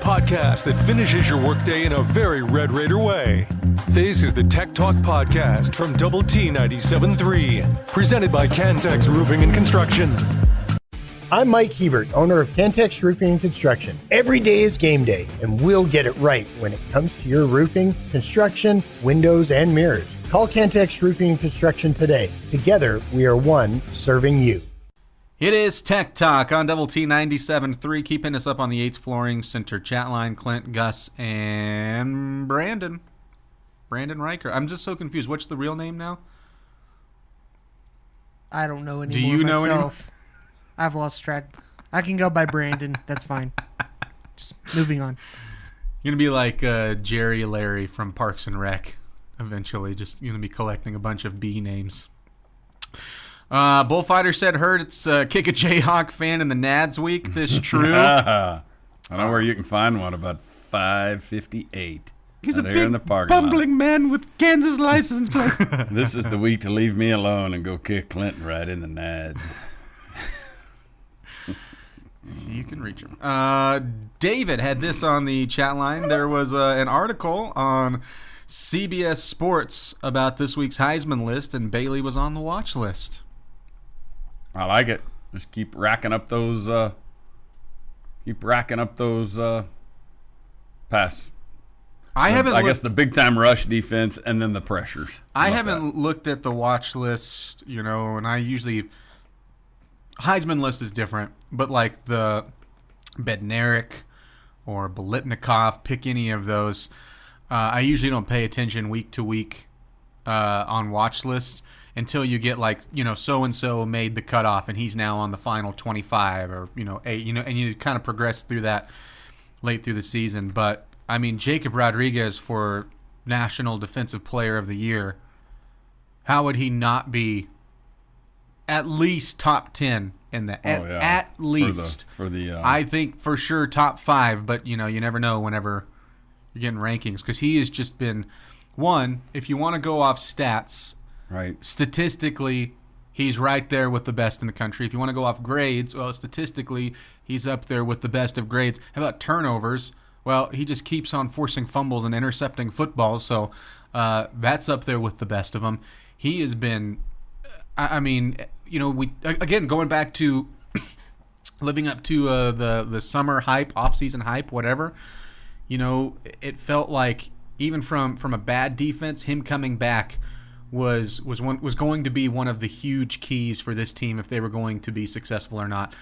podcast that finishes your workday in a very Red Raider way. This is the Tech Talk Podcast from Double T 97.3, presented by Cantex Roofing and Construction. I'm Mike Hebert, owner of Cantex Roofing and Construction. Every day is game day, and we'll get it right when it comes to your roofing, construction, windows, and mirrors. Call Cantex Roofing and Construction today. Together, we are one serving you. It is Tech Talk on Double T 97.3, keeping us up on the Yates Flooring Center chat line. Clint, Gus, and Brandon Riker. I'm just so confused. What's the real name now? I don't know anymore. Do you know myself. I've lost track. I can go by Brandon. That's fine. Just moving on. You're going to be like Jerry Larry from Parks and Rec eventually. Just going to be collecting a bunch of B names. Bullfighter said, heard it's Kick a Jayhawk fan in the Nads week. This true? I know where you can find one about 558. He's a big, in the bumbling man with Kansas license plate. This is the week to leave me alone and go kick Clinton right in the Nads. You can reach him. David had this on the chat line. There was an article on CBS Sports about this week's Heisman list, and Bailey was on the watch list. I like it. Just keep racking up those pass. I guess the big time rush defense and then the pressures. I haven't looked at the watch list, and I usually Heisman list is different, but like the Bednarik or Biletnikoff, pick any of those. I usually don't pay attention week to week on watch lists until you get like, so and so made the cutoff and he's now on the final 25 or 8, and you kind of progress through that late through the season. But I mean, Jacab Rodriguez for National Defensive Player of the Year, how would he not be at least top 10 in that? At least. I think for sure top 5, but you never know whenever you're getting rankings, because he has just been one. If you want to go off stats, right, statistically he's right there with the best in the country. If you want to go off grades, well, statistically he's up there with the best of grades. How about turnovers? Well, he just keeps on forcing fumbles and intercepting footballs, so that's up there with the best of them. He has been, we again going back to living up to the summer hype, off-season hype, whatever. It felt like even from a bad defense, him coming back was going to be one of the huge keys for this team if they were going to be successful or not.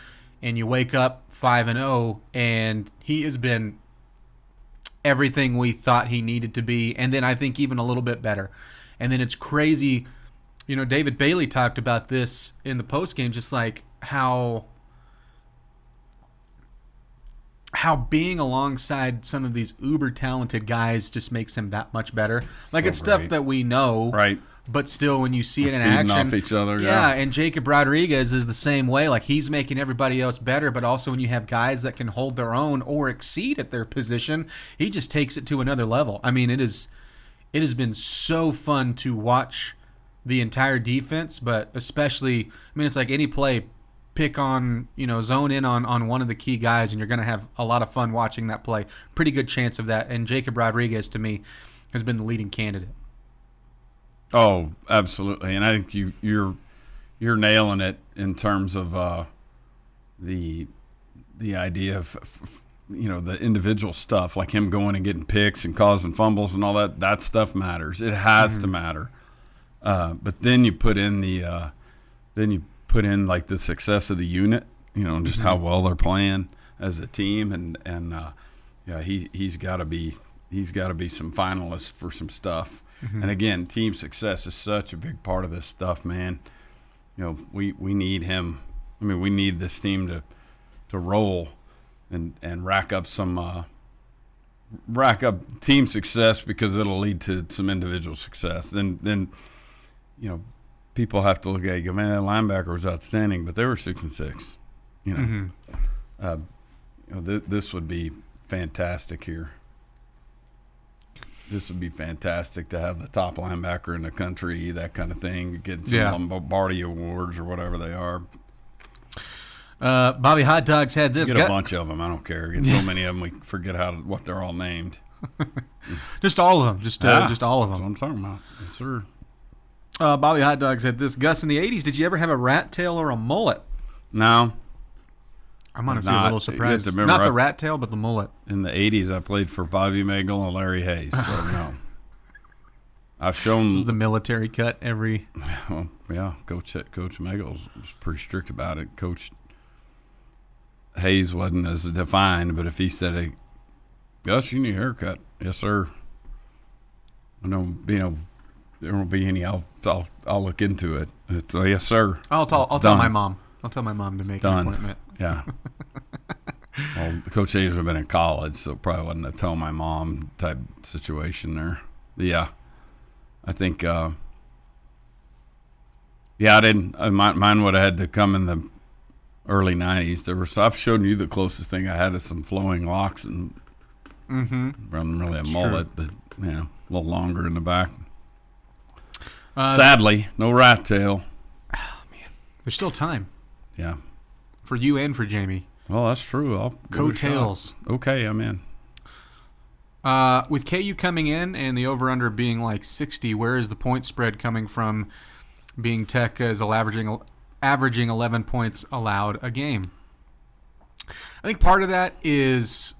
And you wake up 5-0, and he has been everything we thought he needed to be, and then I think even a little bit better. And then it's crazy. David Bailey talked about this in the postgame, just like how being alongside some of these uber talented guys just makes him that much better. Like, it's stuff that we know, right? But still, when you see it in feeding action, off each other, yeah. And Jacab Rodriguez is the same way. Like, he's making everybody else better, but also when you have guys that can hold their own or exceed at their position, he just takes it to another level. I mean, it has been so fun to watch the entire defense, but especially, it's like any play, pick on, zone in on one of the key guys, and you're going to have a lot of fun watching that play. Pretty good chance of that. And Jacab Rodriguez, to me, has been the leading candidate. Oh, absolutely. And I think you're nailing it in terms of the idea of the individual stuff, like him going and getting picks and causing fumbles and all that. That stuff matters. It has to matter. But then you put in like the success of the unit, and just how well they're playing as a team, and he's got to be some finalists for some stuff. And again, team success is such a big part of this stuff, man. We need him. We need this team to roll and rack up team success, because it'll lead to some individual success. Then people have to look at it and go, man, that linebacker was outstanding, but they were 6-6. This would be fantastic here. This would be fantastic to have the top linebacker in the country, that kind of thing, get some Lombardi awards or whatever they are. Bobby Hot Dogs had this. Get a bunch of them. I don't care. Get so many of them, we forget what they're all named. Just all of them. Just all of That's them. what I'm talking about. Yes, sir. Bobby Hot Dogs had this. Gus, in the 80s, did you ever have a rat tail or a mullet? No. I'm honestly a little surprised. Remember, Not the rat tail, but the mullet. In the 80s, I played for Bobby Magel and Larry Hayes, so no. I've shown the military cut every. Well, yeah, Coach Magel was pretty strict about it. Coach Hayes wasn't as defined, but if he said, "Hey, Gus, you need a haircut," yes, sir. I know, there won't be any. I'll look into it. Yes, sir. I'll tell my mom. I'll tell my mom to make an appointment. Yeah. Well, Coach Hayes would have been in college, so it probably wasn't a tell my mom type situation there. Yeah. I think, I didn't. Mine would have had to come in the early 90s. I've shown you the closest thing I had is some flowing locks and wasn't really a mullet, but yeah, a little longer in the back. Sadly, no rat tail. Oh, man. There's still time. Yeah. For you and for Jamie. Well, that's true. I'll Coattails. Okay, I'm in. With KU coming in and the over-under being like 60, where is the point spread coming from, being Tech as averaging 11 points allowed a game? I think part of that is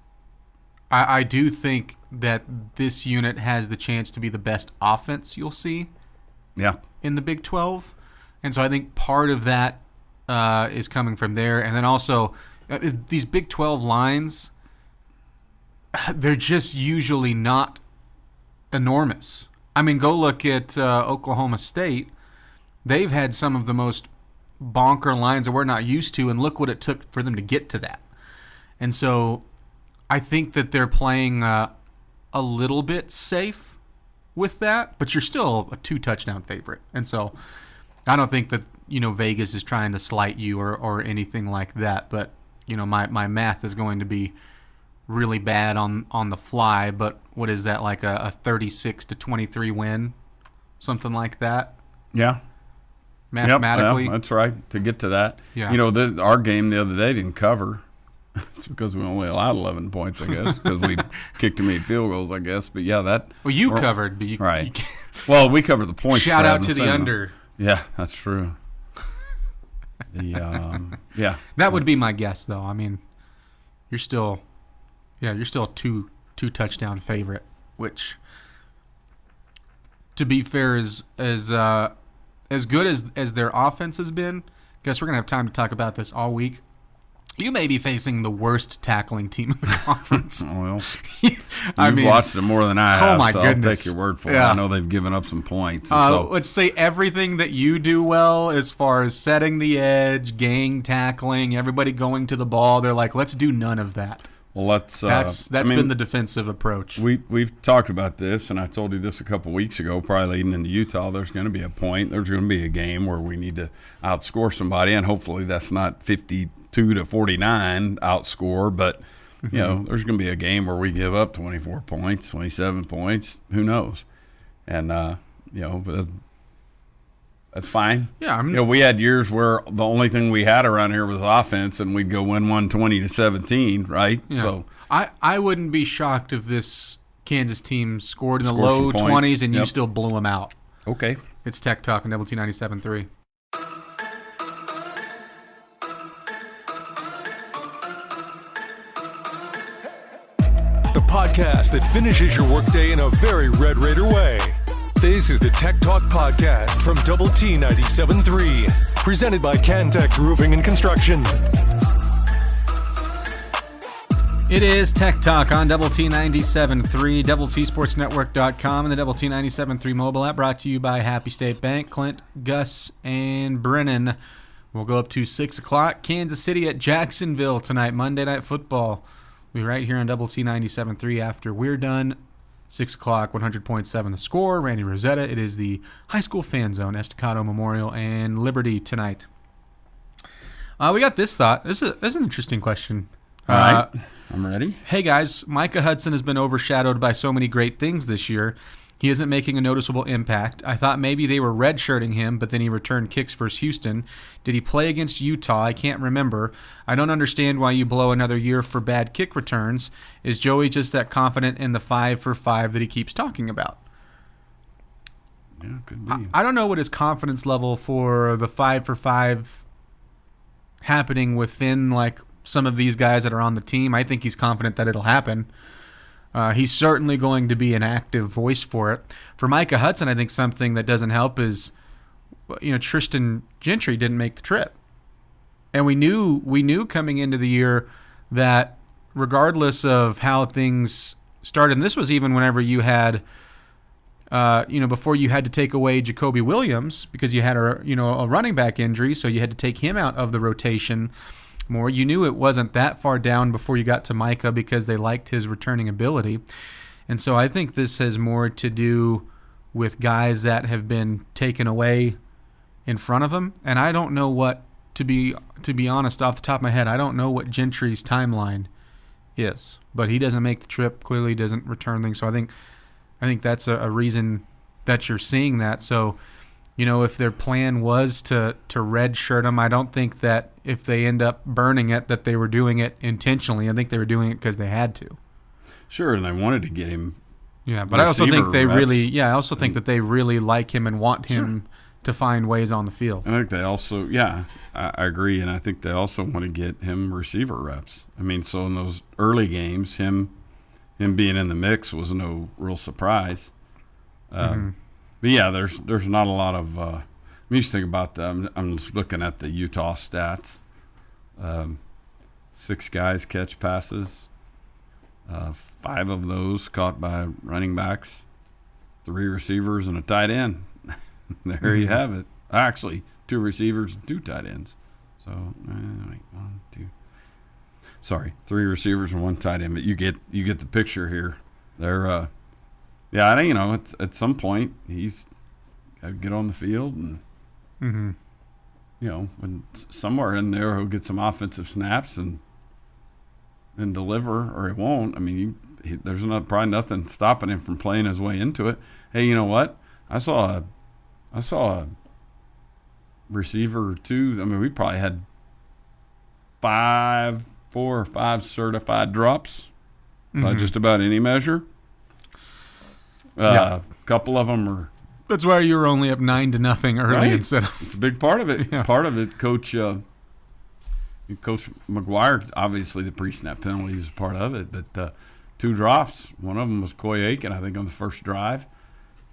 I do think that this unit has the chance to be the best offense you'll see in the Big 12. And so I think part of that is coming from there. And then also these Big 12 lines, they're just usually not enormous. I mean, go look at Oklahoma State. They've had some of the most bonker lines that we're not used to, and look what it took for them to get to that. And so I think that they're playing a little bit safe with that, but you're still a 2-touchdown favorite. And so I don't think that, Vegas is trying to slight you or anything like that, but, my math is going to be really bad on the fly, but what is that, like a 36-23 win, something like that? Yeah. Mathematically. Yep, that's right, to get to that. Yeah. Our game the other day didn't cover. It's because we only allowed 11 points, I guess, because we kicked and made field goals, I guess. But, yeah, that. Well, you covered. But right. Well, we covered the points. Shout out to the under. Yeah, that's true. Yeah. That would be my guess, though. I mean, you're still a two touchdown favorite, which, to be fair, is as good as their offense has been. Guess we're gonna have time to talk about this all week. You may be facing the worst tackling team in the conference. Well, you've watched it more than I have, oh my so goodness. I'll take your word for it. I know they've given up some points. Let's say everything that you do well as far as setting the edge, gang tackling, everybody going to the ball, they're like, let's do none of that. Well, that's been the defensive approach. We've talked about this, and I told you this a couple weeks ago, probably leading into Utah. There's going to be a point. There's going to be a game where we need to outscore somebody, and hopefully that's not 52-49 outscore, but there's going to be a game where we give up 24 points, 27 points. Who knows? And that's fine. Yeah, we had years where the only thing we had around here was offense, and we'd go win 20-17, right? Yeah. So I wouldn't be shocked if this Kansas team scored in the low 20s and you still blew them out. Okay. It's Tech Talk on Double T 97.3. The podcast that finishes your workday in a very Red Raider way. This is the Tech Talk Podcast from Double T 97.3, presented by Cantex Roofing and Construction. It is Tech Talk on Double T 97.3, DoubleTSportsNetwork.com, and the Double T 97.3 mobile app, brought to you by Happy State Bank. Clint, Gus, and Brennan. We'll go up to 6 o'clock. Kansas City at Jacksonville tonight, Monday Night Football. We'll be right here on Double T 97.3 after we're done. 6 o'clock, 100.7 the score. Randy Rosetta. It is the High School Fan Zone, Estacado Memorial, and Liberty tonight. We got this thought. This is an interesting question. All right. I'm ready. Hey, guys. Micah Hudson has been overshadowed by so many great things this year. He isn't making a noticeable impact. I thought maybe they were redshirting him, but then he returned kicks versus Houston. Did he play against Utah? I can't remember. I don't understand why you blow another year for bad kick returns. Is Joey just that confident in the 5 for 5 that he keeps talking about? Yeah, could be. I don't know what his confidence level for the 5 for 5 happening within like some of these guys that are on the team. I think he's confident that it'll happen. He's certainly going to be an active voice for it. For Micah Hudson, I think something that doesn't help is, Tristan Gentry didn't make the trip, and we knew coming into the year that regardless of how things started, and this was even whenever you had, before you had to take away Jacoby Williams because you had a running back injury, so you had to take him out of the rotation more. You knew it wasn't that far down before you got to Micah because they liked his returning ability. And so I think this has more to do with guys that have been taken away in front of him. And I don't know what, to be honest, off the top of my head, I don't know what Gentry's timeline is. But he doesn't make the trip, clearly doesn't return things. So I think that's a reason that you're seeing that. So, if their plan was to redshirt him, I don't think that if they end up burning it, that they were doing it intentionally. I think they were doing it because they had to. Sure, and they wanted to get him. Yeah, but I also think they reps. really, I also think that they really like him and want him to find ways on the field. I think they also, I agree, and I think they also want to get him receiver reps. I mean, so in those early games, him being in the mix was no real surprise. But yeah, there's not a lot of. Let me just think about them. I'm just looking at the Utah stats. 6 guys catch passes. 5 of those caught by running backs. 3 receivers and a tight end. There you have it. Actually, 2 receivers and 2 tight ends. So wait, 1, 2. Sorry, 3 receivers and 1 tight end. But you get the picture here. They're. Yeah, I think, at some point he's got to get on the field and, and somewhere in there he'll get some offensive snaps and deliver, or he won't. I mean, there's probably nothing stopping him from playing his way into it. Hey, you know what? I saw a receiver or 2. I mean, we probably had 4 or 5 certified drops by just about any measure. A couple of them are. That's why you were only up 9-0 early instead of. It's a big part of it. Yeah. Part of it, Coach McGuire, obviously the pre-snap penalties is part of it, but 2 drops. One of them was Coy Aiken, I think, on the first drive.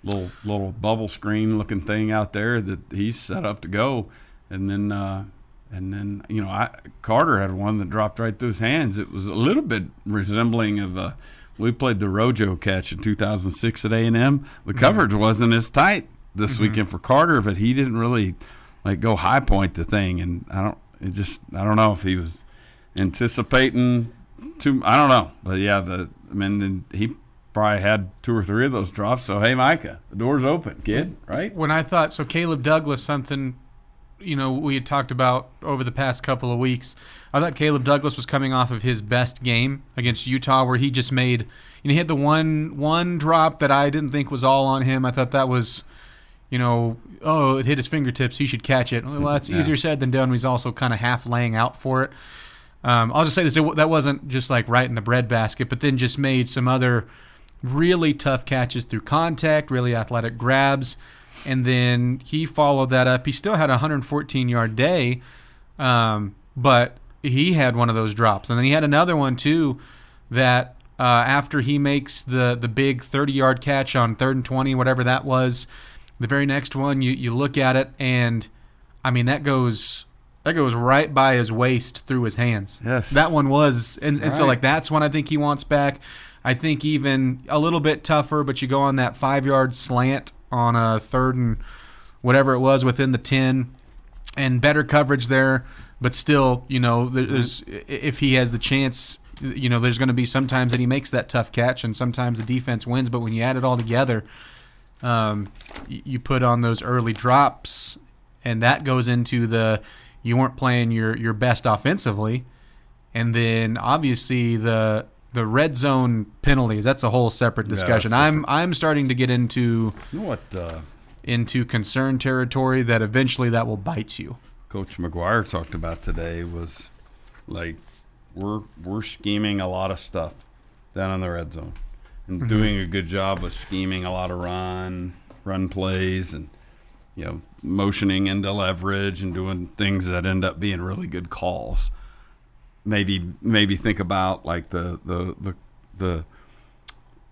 Little bubble screen looking thing out there that he's set up to go, and then Carter had one that dropped right through his hands. It was a little bit resembling of we played the Rojo catch in 2006 at A&M. The coverage wasn't as tight this weekend for Carter, but he didn't really go high point the thing, and I don't know if he was anticipating too. I don't know, but yeah, he probably had 2 or 3 of those drops. So hey, Micah, the door's open, kid. Right? When I thought Caleb Douglas, something we had talked about over the past couple of weeks. I thought Caleb Douglas was coming off of his best game against Utah, where he just made, he had the one drop that I didn't think was all on him. I thought that was, it hit his fingertips, he should catch it. Well, that's easier said than done. He's also kind of half laying out for it. I'll just say this: that wasn't just right in the breadbasket, but then just made some other really tough catches through contact, really athletic grabs. And then he followed that up. He still had a 114-yard day, but he had one of those drops. And then he had another one, too, that after he makes the big 30-yard catch on 3rd and 20, whatever that was, the very next one, you look at it, and, I mean, that goes right by his waist through his hands. Yes. That one was, and so, that's one I think he wants back. I think even a little bit tougher, but you go on that 5-yard slant on a 3rd and whatever it was within the 10, and better coverage there. But still, there's if he has the chance, there's going to be sometimes that he makes that tough catch, and sometimes the defense wins. But when you add it all together, you put on those early drops, and that goes into you weren't playing your best offensively, and then obviously the the red zone penalties, that's a whole separate discussion. I'm starting to get into into concern territory that eventually that will bite you. Coach McGuire talked about today was like we're scheming a lot of stuff down in the red zone and doing a good job of scheming a lot of run plays and motioning into leverage and doing things that end up being really good calls. Maybe think about like the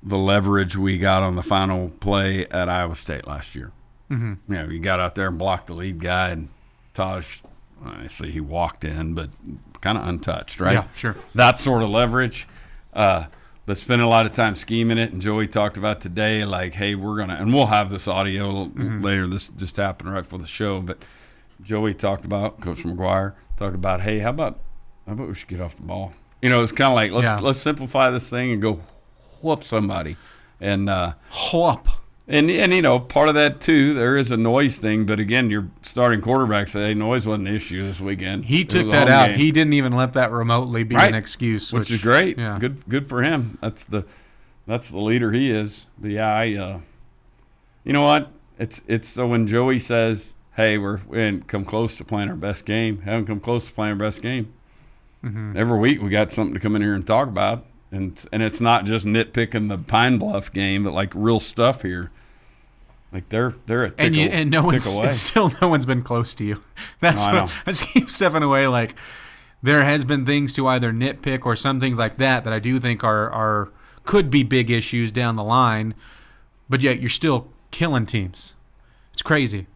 leverage we got on the final play at Iowa State last year. You got out there and blocked the lead guy, and Taj, honestly, he walked in, but kind of untouched, right? Yeah, sure. That sort of leverage. But spending a lot of time scheming it, and Joey talked about today, like, hey, and we'll have this audio later. This just happened right before the show, but Joey talked about, Coach McGuire talked about, hey, how about we should get off the ball? It's kind of like let's simplify this thing and go whoop somebody, and whoop. And part of that too, there is a noise thing. But again, your starting quarterback said, "Hey, noise wasn't the issue this weekend." He took that out. Game. He didn't even let that remotely be an excuse, which is great. Yeah. Good for him. That's the leader he is. But yeah, you know what? It's so when Joey says, "Hey, we didn't come close to playing our best game. Haven't come close to playing our best game." Every week we got something to come in here and talk about. And it's not just nitpicking the Pine Bluff game, but like real stuff here. Like they're a tickle, and no one's away. Still no one's been close to you. That's what I just keep stepping away. Like there has been things to either nitpick or some things like that I do think are could be big issues down the line, but yet you're still killing teams. It's crazy.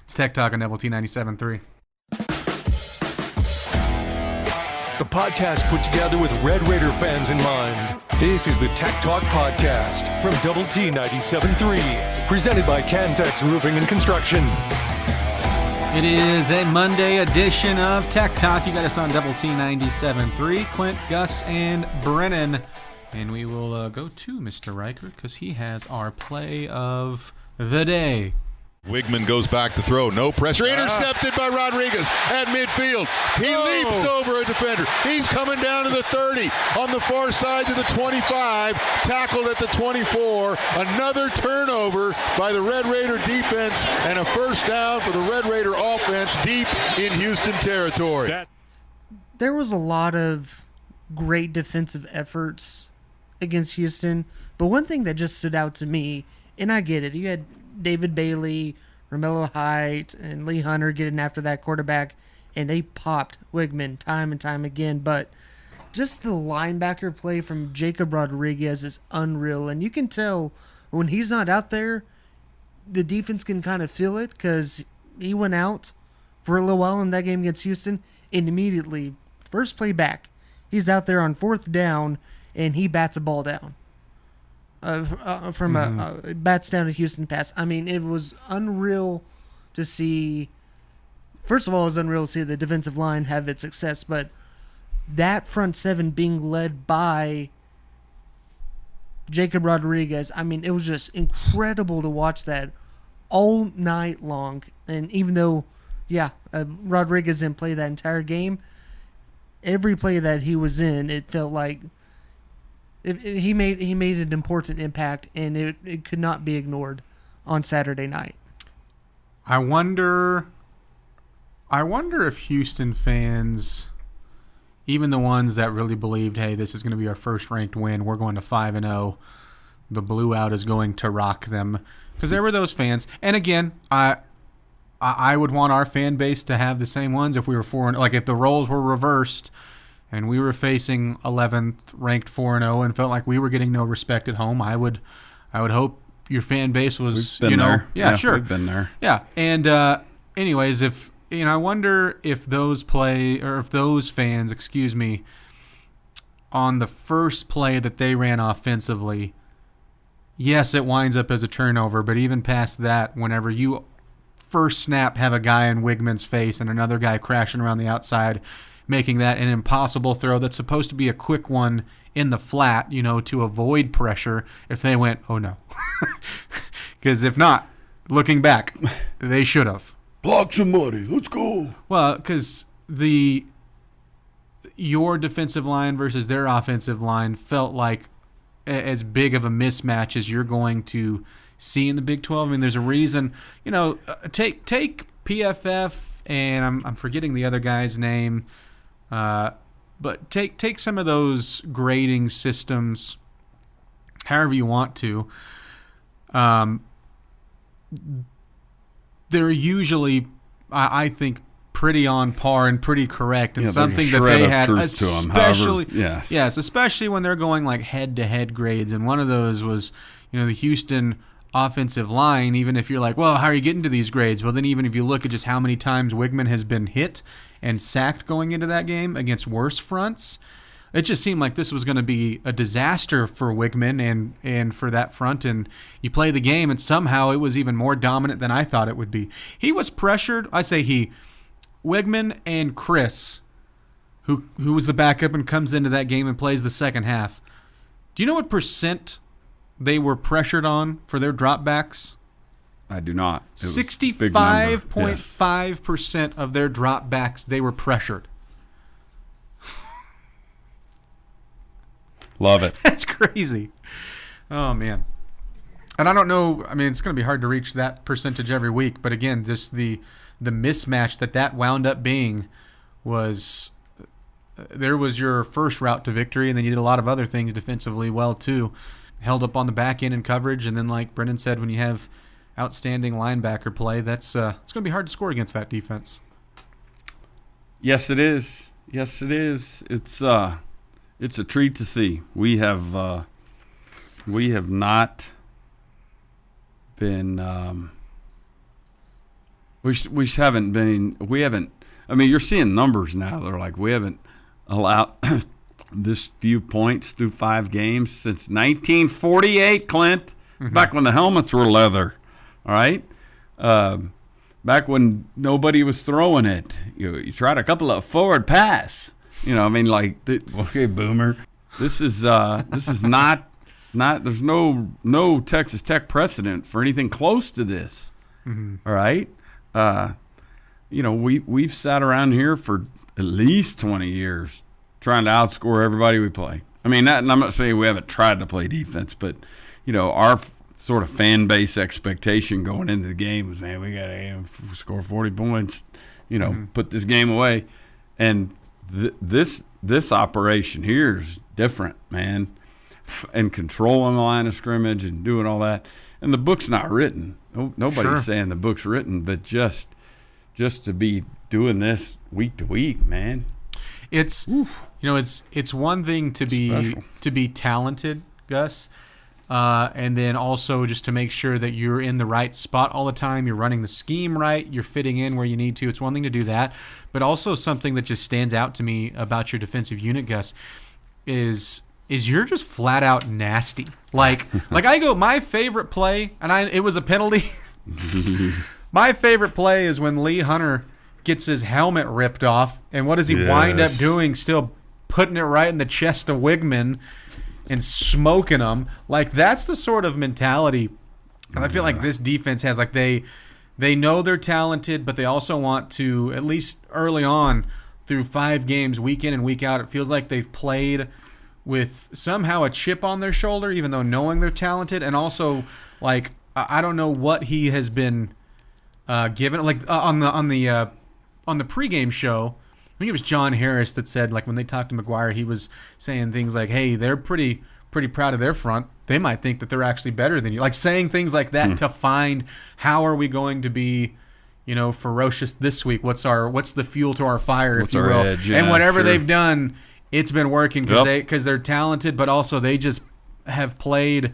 It's Tech Talk on Double T 97.3. The podcast put together with Red Raider fans in mind. This is the Tech Talk Podcast from Double T 97.3, presented by Cantex Roofing and Construction. It is a Monday edition of Tech Talk. You got us on Double T 97.3, Clint, Gus, and Brennan. And we will go to Mr. Riker because he has our play of the day. Wigman goes back to throw. No pressure. Intercepted by Rodriguez at midfield. He leaps over a defender. He's coming down to the 30. On the far side to the 25. Tackled at the 24. Another turnover by the Red Raider defense and a first down for the Red Raider offense deep in Houston territory. There was a lot of great defensive efforts against Houston, but one thing that just stood out to me, and I get it, you had David Bailey, Romello Height, and Lee Hunter getting after that quarterback, and they popped Wigman time and time again. But just the linebacker play from Jacab Rodriguez is unreal, and you can tell when he's not out there, the defense can kind of feel it because he went out for a little while in that game against Houston, and immediately, first play back, he's out there on fourth down, and he bats a ball down. From a bats down a Houston pass. I mean, it was unreal to see. First of all, it was unreal to see the defensive line have its success, but that front seven being led by Jacab Rodriguez, I mean, it was just incredible to watch that all night long. And even though, Rodriguez didn't play that entire game, every play that he was in, it felt like he made an important impact, and it could not be ignored on Saturday night. I wonder if Houston fans, even the ones that really believed, hey, this is going to be our first ranked win, we're going to 5-0, the blue out is going to rock them, because there were those fans. And again, I would want our fan base to have the same ones if we were 4-0. Like if the roles were reversed and we were facing 11th ranked 4-0 and felt like we were getting no respect at home, I would hope your fan base was, We've been there. Yeah, sure. We've been there. Yeah. And anyways, if I wonder if those fans, on the first play that they ran offensively, yes, it winds up as a turnover, but even past that, whenever you first snap have a guy in Wigman's face and another guy crashing around the outside, making that an impossible throw that's supposed to be a quick one in the flat, to avoid pressure, if they went, oh no. Because if not, looking back, they should have. Block somebody. Let's go. Well, because your defensive line versus their offensive line felt like as big of a mismatch as you're going to see in the Big 12. I mean, there's a reason, take PFF, and I'm forgetting the other guy's name, but take some of those grading systems however you want to. They're usually, I think, pretty on par and pretty correct, and something that they had, especially especially when they're going like head-to-head grades. And one of those was, the Houston offensive line. Even if you're like, well, how are you getting to these grades? Well, then even if you look at just how many times Wigman has been hit and sacked going into that game against worse fronts, it just seemed like this was going to be a disaster for Wigman and for that front. And you play the game, and somehow it was even more dominant than I thought it would be. He was pressured. I say Wigman and Chris, who was the backup and comes into that game and plays the second half. Do you know what percent they were pressured on for their dropbacks? I do not. 65.5% of their dropbacks, they were pressured. Love it. That's crazy. Oh, man. And I don't know. I mean, it's going to be hard to reach that percentage every week. But, again, just the mismatch that wound up being was there was your first route to victory, and then you did a lot of other things defensively well, too. Held up on the back end in coverage, and then, like Brendan said, when you have outstanding linebacker play, it's going to be hard to score against that defense. Yes, it is. Yes, it is. It's a treat to see. We have not been we haven't been. I mean, you're seeing numbers now. They're like, we haven't allowed this few points through 5 games since 1948, Clint. Mm-hmm. Back when the helmets were leather. All right. Back when nobody was throwing it. You tried a couple of forward pass. Okay, boomer. This is not. There's no Texas Tech precedent for anything close to this. Mm-hmm. All right. We've sat around here for at least 20 years trying to outscore everybody we play. I mean, and I'm not saying we haven't tried to play defense, but our sort of fan base expectation going into the game was, man, we got to score 40 points. Put this game away, and this operation here is different, man, and controlling the line of scrimmage and doing all that. And the book's not written. Nobody's saying the book's written, but just to be doing this week to week, man. It's it's one thing to be talented, Gus, and then also just to make sure that you're in the right spot all the time. You're running the scheme right. You're fitting in where you need to. It's one thing to do that, but also something that just stands out to me about your defensive unit, Gus, is you're just flat out nasty. Like I go, my favorite play, and it was a penalty. My favorite play is when Lee Hunter gets his helmet ripped off, and what does he wind up doing? Still putting it right in the chest of Wigman and smoking him. Like, that's the sort of mentality, and I feel like this defense has. Like, they know they're talented, but they also want to, at least early on, through 5 games, week in and week out, it feels like they've played with somehow a chip on their shoulder, even though knowing they're talented, and also, like, I don't know what he has been given. Like, on the pregame show, I think it was John Harris that said, like, when they talked to McGuire, he was saying things like, hey, they're pretty proud of their front. They might think that they're actually better than you. Like, saying things like that to find how are we going to be, ferocious this week? What's the fuel to our fire, if you will? Edge, and whatever they've done, it's been working because they're talented, but also they just have played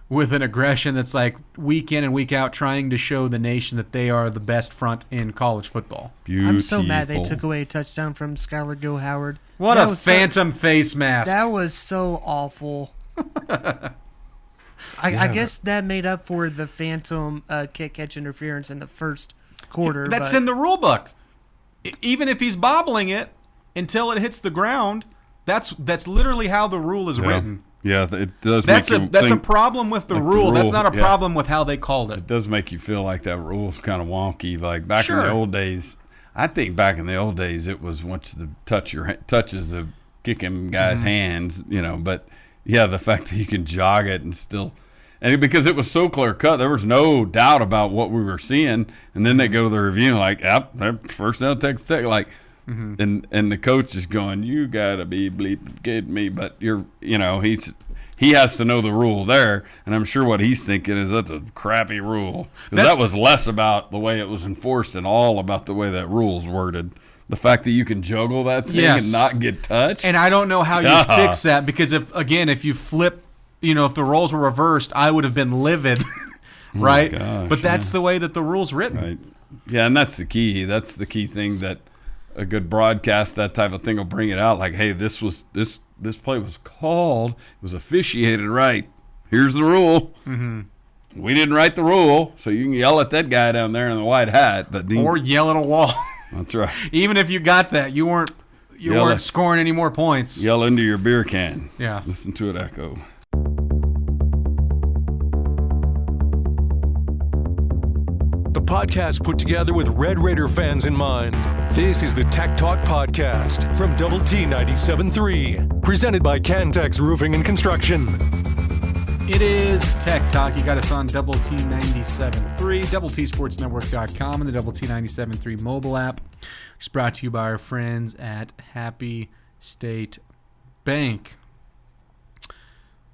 with an aggression that's like week in and week out trying to show the nation that they are the best front in college football. Beautiful. I'm so mad they took away a touchdown from Skylar Go Howard. What a phantom face mask. That was so awful. I guess that made up for the phantom kick-catch interference in the first quarter. That's in the rule book. Even if he's bobbling it until it hits the ground, that's literally how the rule is written. Yeah, it does. That's a problem with the rule. That's not a problem with how they called it. It does make you feel like that rule's kind of wonky. Like back in the old days, I think back in the old days, it was once the touches the kicking guy's hands, But yeah, the fact that you can jog it and still, and because it was so clear cut, there was no doubt about what we were seeing. And then they go to the review like, "Yep, first down, Texas Tech." Like, and the coach is going, "You gotta be bleeping kidding me!" But he has to know the rule there, and I'm sure what he's thinking is that's a crappy rule. That was less about the way it was enforced and all about the way that rule's worded. The fact that you can juggle that thing and not get touched. And I don't know how you fix that, because if you flip, if the roles were reversed, I would have been livid, right? Gosh, but that's the way that the rule's written. Right. Yeah, and that's the key. That's the key thing that a good broadcast, that type of thing, will bring it out. Like, hey, this play was called. It was officiated right. Here's the rule. We didn't write the rule, so you can yell at that guy down there in the white hat, or yell at a wall. That's right. Even if you got that, you weren't scoring any more points. Yell into your beer can. Yeah. Listen to it echo. The podcast put together with Red Raider fans in mind. This is the Tech Talk Podcast from Double T 97.3, presented by Cantex Roofing and Construction. It is Tech Talk. You got us on Double T 97.3, DoubleTSportsNetwork.com, and the Double T 97.3 mobile app. It's brought to you by our friends at Happy State Bank.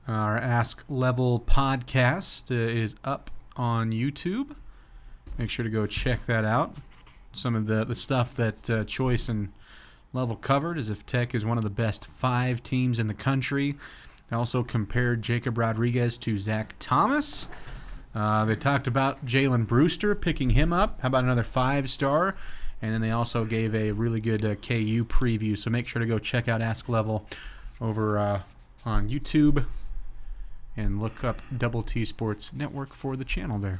Our Ask Level podcast is up on YouTube. Make sure to go check that out. Some of the stuff that Choice and Level covered is if Tech is one of the best 5 teams in the country. They also compared Jacab Rodriguez to Zach Thomas. They talked about Jalen Brewster, picking him up. How about another 5-star? And then they also gave a really good KU preview. So make sure to go check out Ask Level over on YouTube and look up Double T Sports Network for the channel there.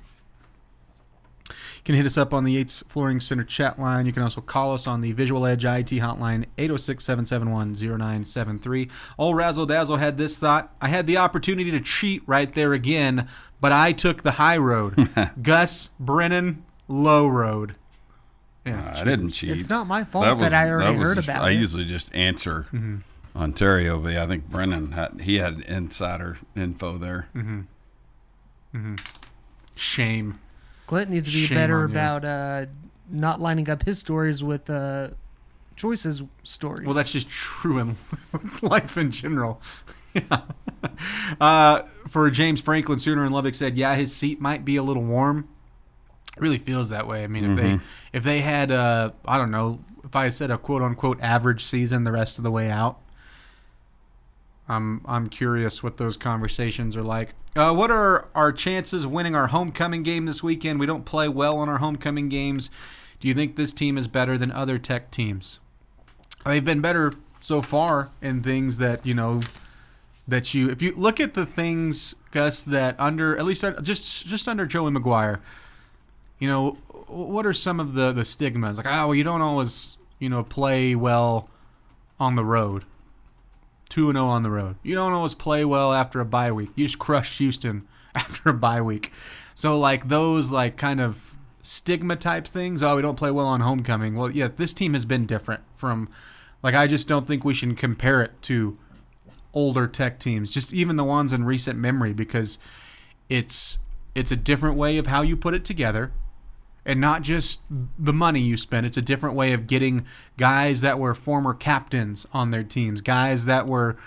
You can hit us up on the Yates Flooring Center chat line. You can also call us on the Visual Edge IT hotline, 806-771-0973. Old Razzle Dazzle had this thought: I had the opportunity to cheat right there again, but I took the high road. Gus Brennan, low road. Yeah, I didn't cheat. It's not my fault that I already heard about it. I usually just answer Ontario, but I think Brennan had insider info there. Shame. Clint needs to be better about not lining up his stories with Choice's stories. Well, that's just true in life in general. Yeah. For James Franklin, Sooner in Lubbock said, yeah, his seat might be a little warm. It really feels that way. I mean, if they had, I don't know, if I said a quote-unquote average season the rest of the way out, I'm curious what those conversations are like. What are our chances of winning our homecoming game this weekend? We don't play well on our homecoming games. Do you think this team is better than other Tech teams? They've been better so far in things that, if you look at the things, Gus, that under, at least just under Joey McGuire, what are some of the stigmas? Like, you don't always, play well on the road. 2-0 on the road. You don't always play well after a bye week. You just crushed Houston after a bye week. So, those, kind of stigma type things, we don't play well on homecoming. Well, yeah, this team has been different from, I just don't think we should compare it to older Tech teams, just even the ones in recent memory, because it's a different way of how you put it together. And not just the money you spend. It's a different way of getting guys that were former captains on their teams, guys that were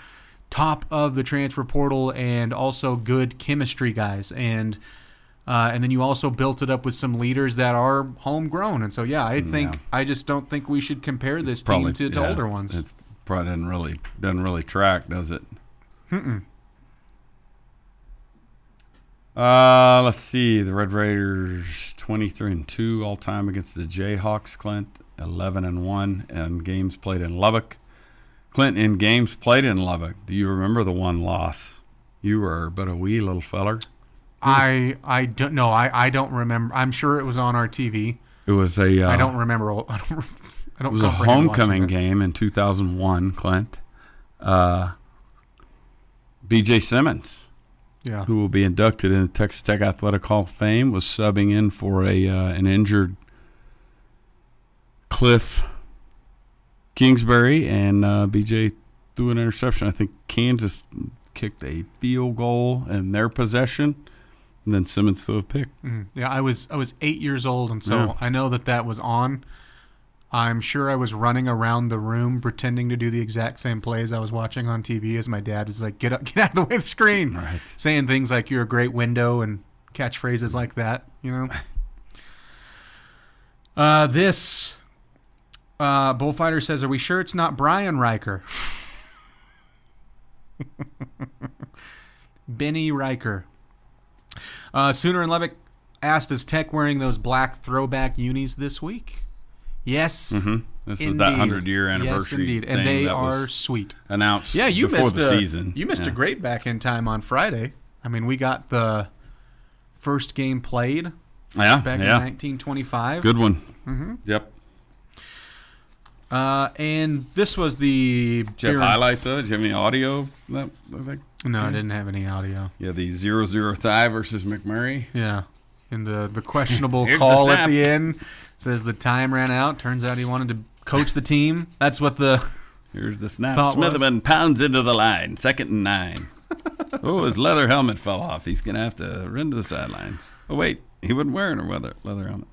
top of the transfer portal and also good chemistry guys. And then you also built it up with some leaders that are homegrown. And so, I just don't think we should compare this team to older ones. It probably doesn't really track, does it? Let's see. The Red Raiders 23-2 all time against the Jayhawks. Clint 11-1 and games played in Lubbock. Clint, in games played in Lubbock, do you remember the one loss? You were but a wee little feller. I don't know. I don't remember. I'm sure it was on our TV. It was a. I don't remember. I don't. It was a homecoming game in 2001. Clint. B.J. Simmons. Yeah. Who will be inducted in the Texas Tech Athletic Hall of Fame, was subbing in for an injured Cliff Kingsbury, and BJ threw an interception. I think Kansas kicked a field goal in their possession, and then Simmons threw a pick. Yeah, I was 8 years old, and so I know that was on. I'm sure I was running around the room pretending to do the exact same plays I was watching on TV as my dad was like, get out of the way of the screen. Right. Saying things like, you're a great window, and catchphrases like that, This bullfighter says, are we sure it's not Brian Riker? Benny Riker. Sooner and Lubbock asked, is Tech wearing those black throwback unis this week? Yes. This is that 100-year anniversary. Yes, indeed. And they are sweet. Announced you before missed the season. You missed a great back in time on Friday. I mean, we got the first game played back in 1925. Good one. Yep. And this was the... Jeff highlights of it. Do you have any audio of that? No, I didn't have any audio. Yeah, the 0-0 tie versus McMurray. Yeah. And the questionable call at the end says the time ran out. Turns out he wanted to coach the team. That's what the... Here's the snap. Smitherman pounds into the line. 2nd and 9. Oh, his leather helmet fell off. He's going to have to run to the sidelines. Oh, wait. He wasn't wearing a leather helmet.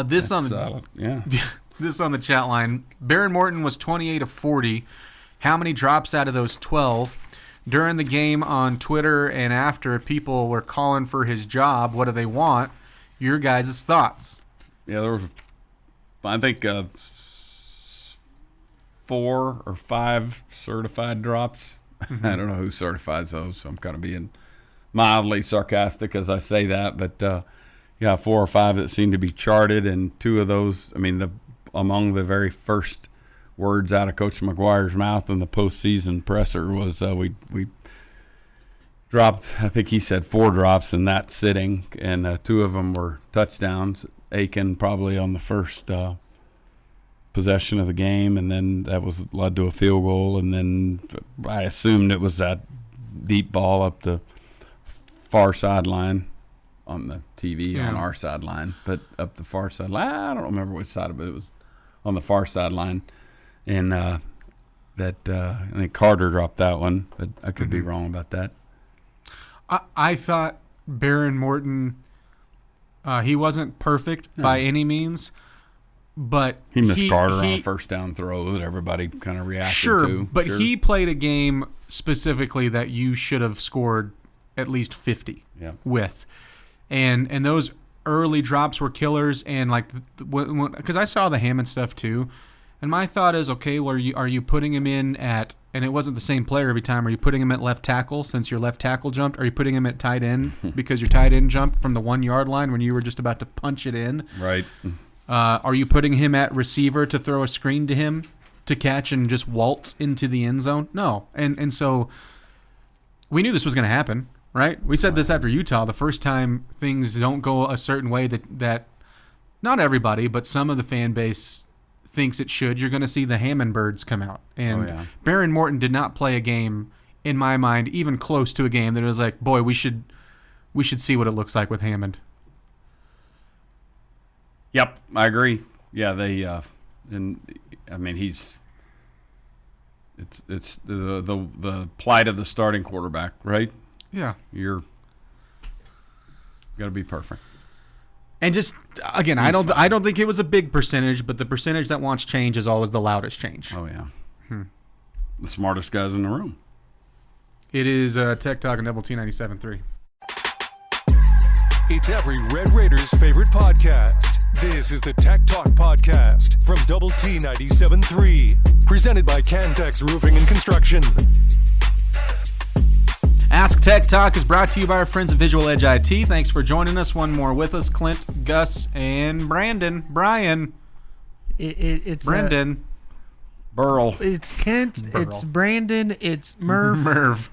This on the chat line. Behren Morton was 28 of 40. How many drops out of those 12? During the game on Twitter and after, people were calling for his job. What do they want? Your guys' thoughts. Yeah, there was, I think, 4 or 5 certified drops. I don't know who certifies those, so I'm kind of being mildly sarcastic as I say that. But, 4 or 5 that seem to be charted, and 2 of those, among the very first words out of Coach McGuire's mouth in the postseason presser was we dropped, I think he said 4 drops in that sitting, and 2 of them were touchdowns. Aiken probably on the first possession of the game, and then that was led to a field goal, and then I assumed it was that deep ball up the far sideline on the TV on our sideline, but up the far sideline. I don't remember which side of it. It was on the far sideline, and I think Carter dropped that one, but I could be wrong about that. I thought Behren Morton, he wasn't perfect by any means, but he missed Carter on a first down throw that everybody kind of reacted to. But he played a game specifically that you should have scored at least 50 with. And those early drops were killers, and because I saw the Hammond stuff too, and my thought is, okay, well, are you putting him in at, and it wasn't the same player every time, are you putting him at left tackle since your left tackle jumped? Are you putting him at tight end because your tight end jumped from the 1 yard line when you were just about to punch it in? Right. Are you putting him at receiver to throw a screen to him to catch and just waltz into the end zone? No. And so we knew this was going to happen. Right? We said this after Utah. The first time things don't go a certain way that not everybody, but some of the fan base thinks it should, you're going to see the Hammond birds come out. And Behren Morton did not play a game, in my mind, even close to a game that it was like, boy, we should see what it looks like with Hammond. Yep, I agree. Yeah, they he's it's the plight of the starting quarterback, right? Yeah, you're got to be perfect. And just again, I don't think it was a big percentage, but the percentage that wants change is always the loudest change. Oh yeah, the smartest guys in the room. It is Tech Talk and Double T 97.3. It's every Red Raiders' favorite podcast. This is the Tech Talk podcast from Double T 97.3, presented by Cantex Roofing and Construction. Ask Tech Talk is brought to you by our friends at Visual Edge IT. Thanks for joining us. One more with us, Clint, Gus, and Brian. It's Brendan. Burl. It's Kent. Burl. It's Brandon. It's Merv.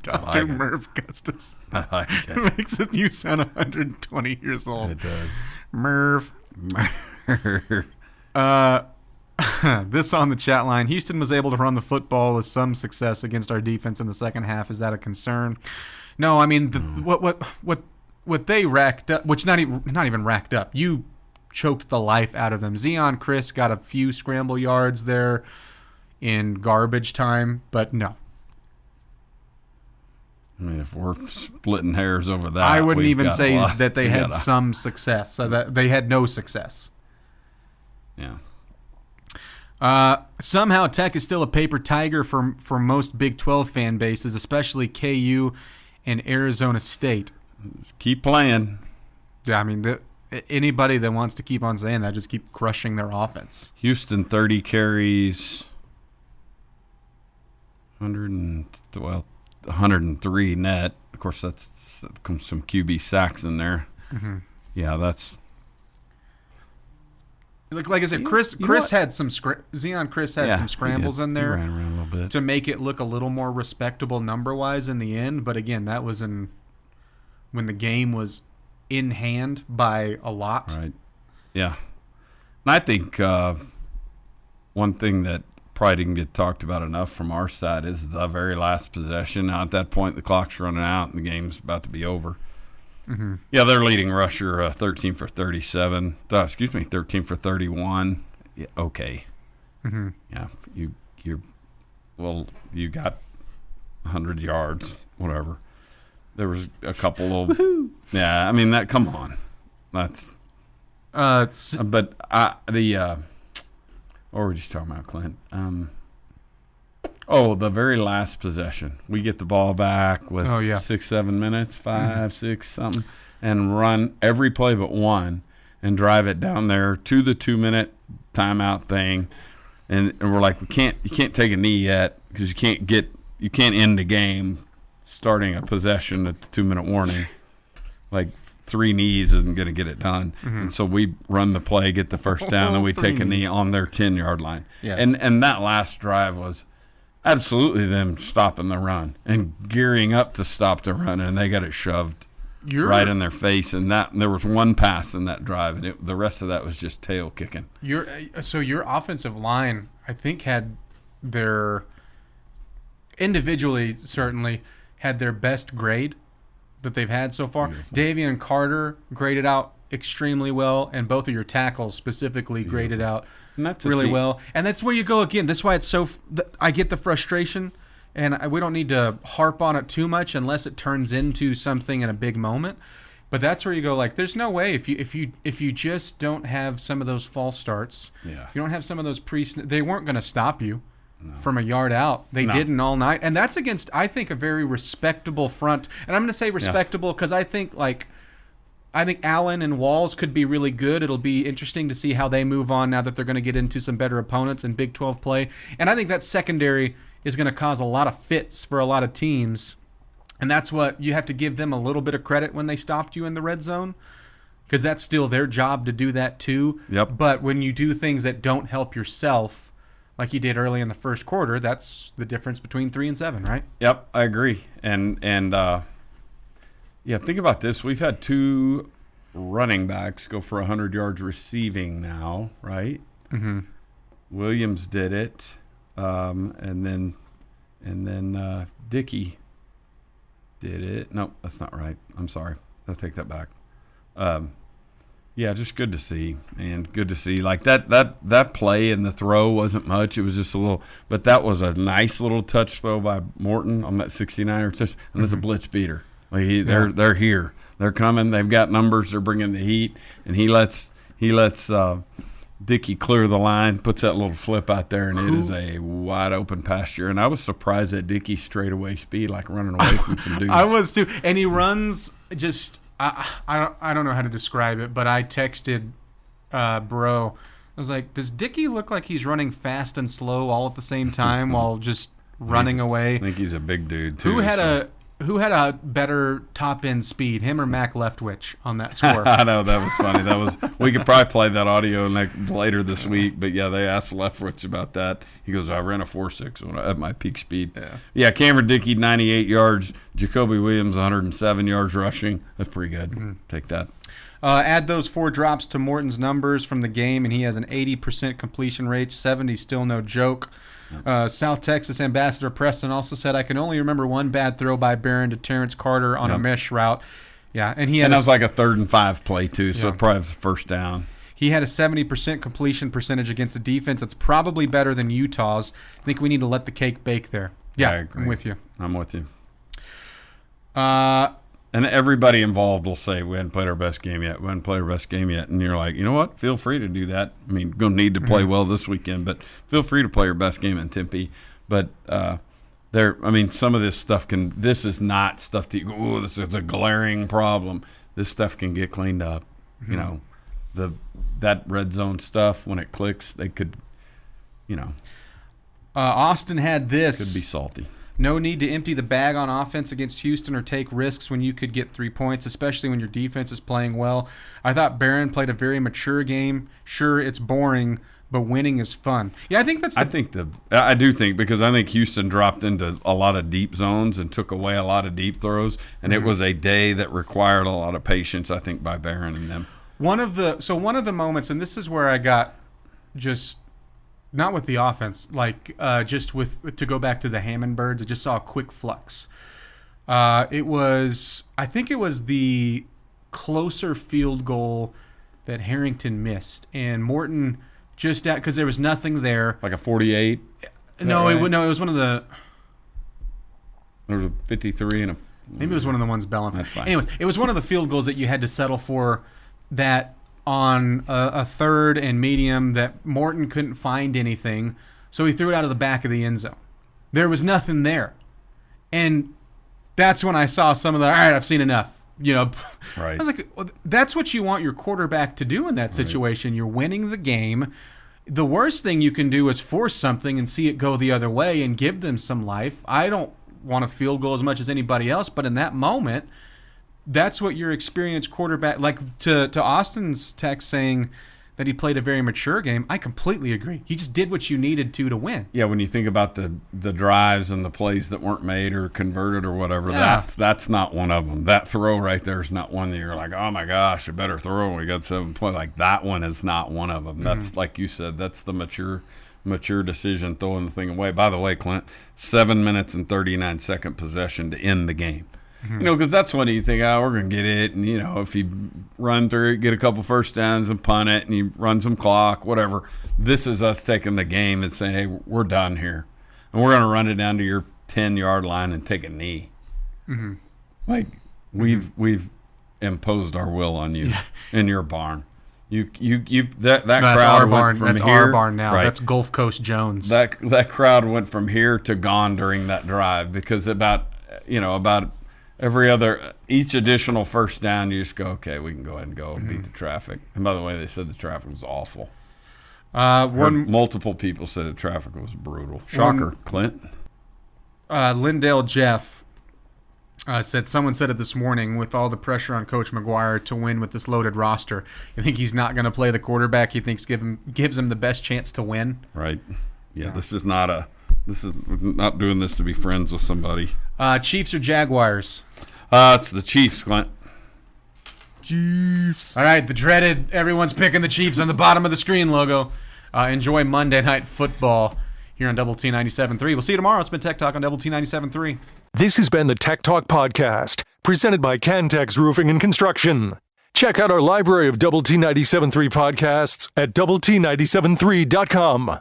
Dr. Merv Gustafson. I like it. It makes you sound 120 years old. It does. Merv. This on the chat line. Houston was able to run the football with some success against our defense in the second half. Is that a concern? No, I mean what they racked up, which not even racked up. You choked the life out of them. Zion Chris got a few scramble yards there in garbage time, but no. I mean, if we're splitting hairs over that, I wouldn't we've even got say a lot. that they had some success. So that they had no success. Yeah. Somehow Tech is still a paper tiger for most Big 12 fan bases, especially KU and Arizona State. Just keep playing. Yeah, I mean, anybody that wants to keep on saying that, just keep crushing their offense. Houston 30 carries, 103 net. Of course, that comes some QB sacks in there. Mm-hmm. Yeah, that's. Like I said, Chris had some Zion Chris had some scrambles in there. He ran around a little bit to make it look a little more respectable number-wise in the end. But again, that was when the game was in hand by a lot. Right. Yeah. And I think one thing that probably didn't get talked about enough from our side is the very last possession. Now, at that point, the clock's running out and the game's about to be over. Mm-hmm. Yeah, their leading rusher, 13 for 37. 13 for 31. Yeah, okay. Mm-hmm. Yeah, you got 100 yards, whatever. There was a couple of yeah. I mean that. Come on, that's. But what were we just talking about, Clint? The very last possession. We get the ball back with 6-7 minutes, 5, 6, something, and run every play but one and drive it down there to the 2-minute timeout thing. And we're like, you can't take a knee yet because you can't end the game starting a possession at the 2-minute warning. Like 3 knees isn't going to get it done. Mm-hmm. And so we run the play, get the first down, and we take a knee on their 10-yard line. Yeah. And that last drive was absolutely them stopping the run and gearing up to stop the run, and they got it shoved right in their face. And there was one pass in that drive, and the rest of that was just tail kicking. Your offensive line, I think, had their individually certainly had their best grade that they've had so far. Beautiful. Davian Carter graded out extremely well, and both of your tackles specifically graded out really well. And that's where you go again. That's why it's I get the frustration, and we don't need to harp on it too much unless it turns into something in a big moment. But that's where you go, like, there's no way if you just don't have some of those false starts, if you don't have some of those they weren't going to stop you from a yard out. They didn't all night. And that's against, I think, a very respectable front. And I'm going to say respectable because I think Allen and Walls could be really good. It'll be interesting to see how they move on now that they're going to get into some better opponents in Big 12 play. And I think that secondary is going to cause a lot of fits for a lot of teams. And that's what you have to give them a little bit of credit when they stopped you in the red zone, because that's still their job to do that too. Yep. But when you do things that don't help yourself, like you did early in the first quarter, that's the difference between 3 and 7, right? Yep, I agree. And think about this. We've had 2 running backs go for 100 yards receiving now, right? Mm-hmm. Williams did it, and then Dickey did it. No, that's not right. I'm sorry. I'll take that back. Just good to see, man. Good to see. Like that play and the throw wasn't much. It was just a little, but that was a nice little touch throw by Morton on that 69er touch, and it's a blitz beater. Like they're here. They're coming. They've got numbers. They're bringing the heat, and he lets Dickey clear the line, puts that little flip out there, and it is a wide open pasture. And I was surprised at Dickey's straightaway speed, like running away from some dudes. I was too, and he runs just. I don't know how to describe it, but I texted Bro. I was like, does Dickey look like he's running fast and slow all at the same time while just running away? I think he's a big dude too. Who had a better top end speed, him or Mac Leftwich on that score? I know, that was funny. We could probably play that audio later this week, but yeah, they asked Leftwich about that. He goes, I ran a 4.6 at my peak speed. Yeah, Cameron Dickey 98 yards, Jacoby Williams 107 yards rushing. That's pretty good. Mm-hmm. Take that. Add those 4 drops to Morton's numbers from the game, and he has an 80% completion rate. 70 still no joke. South Texas Ambassador Preston also said, I can only remember one bad throw by Behren to Terrence Carter on a mesh route. Yeah, and that was like a 3rd and 5 play too, so it probably was a first down. He had a 70% completion percentage against a defense that's probably better than Utah's. I think we need to let the cake bake there. Yeah, I agree. I'm with you. And everybody involved will say, we haven't played our best game yet. And you're like, you know what? Feel free to do that. I mean, going to need to play well this weekend, but feel free to play your best game in Tempe. But some of this stuff this is not stuff that you go, oh, this is a glaring problem. This stuff can get cleaned up. You know, that red zone stuff, when it clicks, they could, Austin had this. Could be salty. No need to empty the bag on offense against Houston or take risks when you could get 3 points, especially when your defense is playing well. I thought Behren played a very mature game. Sure, it's boring, but winning is fun. Yeah, I think that's I do think, because I think Houston dropped into a lot of deep zones and took away a lot of deep throws, and it was a day that required a lot of patience, I think, by Behren and them. One of the moments, and this is where I got just – not with the offense, just to go back to the Hammond Birds, I just saw a quick flux. I think it was the closer field goal that Harrington missed, and Morton just because there was nothing there. Like a 48? No, right? It was one of the. There was a 53 and a. Maybe it was one of the ones Bellin. That's fine. Anyways, it was one of the field goals that you had to settle for that. On a third and medium that Morton couldn't find anything, so he threw it out of the back of the end zone. There was nothing there. And that's when I saw some of the, all right, I've seen enough. Right. I was like, well, that's what you want your quarterback to do in that situation. Right. You're winning the game. The worst thing you can do is force something and see it go the other way and give them some life. I don't want a field goal as much as anybody else, but in that moment, that's what your experienced quarterback, to Austin's text saying that he played a very mature game. I completely agree. He just did what you needed to win. Yeah, when you think about the drives and the plays that weren't made or converted or whatever, that's not one of them. That throw right there is not one that you're like, oh my gosh, a better throw. We got 7 points. Like, that one is not one of them. Mm-hmm. That's, like you said, that's the mature decision, throwing the thing away. By the way, Clint, 7 minutes and 39-second possession to end the game. Mm-hmm. Because that's when you think, we're going to get it. And, if you run through it, get a couple first downs and punt it, and you run some clock, whatever. This is us taking the game and saying, hey, we're done here. And we're going to run it down to your 10-yard line and take a knee. Mm-hmm. Like, we've imposed our will on you in your barn. That crowd went from that's here. Our barn now. Right. That's Gulf Coast Jones. That crowd went from here to gone during that drive, because about each additional first down, you just go, okay, we can go ahead and go and beat the traffic. And by the way, they said the traffic was awful. Multiple people said the traffic was brutal. Shocker, Clint. Lindale Jeff someone said it this morning, with all the pressure on Coach McGuire to win with this loaded roster, you think he's not going to play the quarterback he thinks gives him the best chance to win? Right. Yeah, this is not doing this to be friends with somebody. Chiefs or Jaguars? It's the Chiefs, Clint. Chiefs. All right, the dreaded everyone's picking the Chiefs on the bottom of the screen logo. Enjoy Monday Night Football here on Double T 97.3. We'll see you tomorrow. It's been Tech Talk on Double T 97.3. This has been the Tech Talk Podcast, presented by Cantex Roofing and Construction. Check out our library of Double T 97.3 podcasts at doublet97.3.com.